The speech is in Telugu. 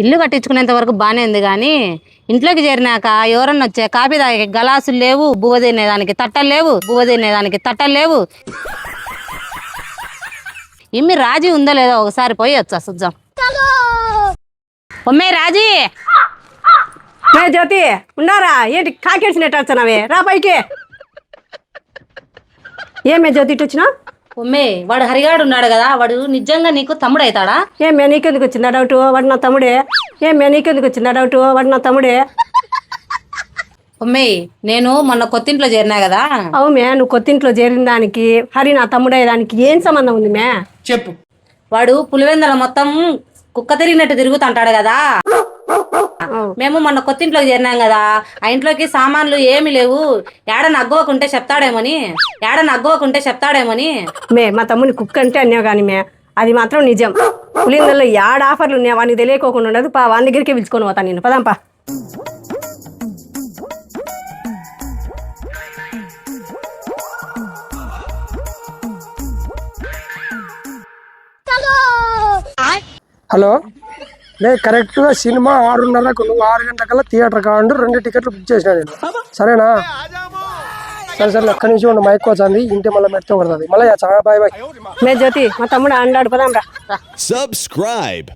ఇల్లు కట్టించుకునేంత వరకు బానే ఉంది కానీ ఇంట్లోకి చేరినాక ఎవరన్నా వచ్చే కాఫీ తాగే గలాసులు లేవు, బువ్వ తినేదానికి తట్టలు లేవు. ఇమ్మి రాజీ ఉందో లేదో ఒకసారి పోయి వచ్చా సుజ్జం. ఒమ్మే రాజీ. జ్యోతి ఉన్నారా? ఏంటి కాకేడ్చినట్టు వచ్చానవే? రా పైకి. ఏమే జ్యోతి ఇటు వచ్చినా? ఒమ్మే వాడు హరిగాడు ఉన్నాడు కదా, వాడు నిజంగా నీకు తమ్ముడు అవుతాడా? ఏమే నీకెందుకు వచ్చిందా డౌట్? వాడు నా తమ్ముడే. ఏమే నీకెందుకు వచ్చిందా డౌట్? వాడు నా తమ్ముడే. ఒమ్మే నేను మొన్న కొత్తింట్లో చేరినా కదా. అవుమే, నువ్వు కొత్తింట్లో చేరిన దానికి హరి నా తమ్ముడే దానికి ఏం సంబంధం ఉంది మే? చెప్పు. వాడు పులివెందల మొత్తం కుక్క తిరిగినట్టు తిరుగుతుంటాడు కదా. మేము మొన్న కొత్తింట్లోకి చేరినాం కదా, ఆ ఇంట్లోకి సామాన్లు ఏమి లేవు, ఏడని అగ్గోకుంటే చెప్తాడేమని. మే మా తమ్ముని కుక్క అంటే అన్నావు కానీ మే, అది మాత్రం నిజం. పులిందల్లో ఏడ ఆఫర్లు ఉన్నాయా వానికి తెలియకోకుండా ఉండదు. వాని దగ్గరికి పిలుచుకొని పోతాను నేను. పదాంపా. హలో, నేను కరెక్ట్గా సినిమా 6:30కు నువ్వు 6 గంటలకల్లా థియేటర్ కావండు 2 టికెట్లు బుక్ చేసిన నేను. సరేనా? సరే ఒక్క నిమిషం ఉండి మైక్ వచ్చింది, ఇంటి మళ్ళీ మెడతో కొడుతుంది. మళ్ళీ బాయ్ బాయ్. మే జ్యోతి మా తమ్ముడు అన్నాడు. పదాం రా. Subscribe.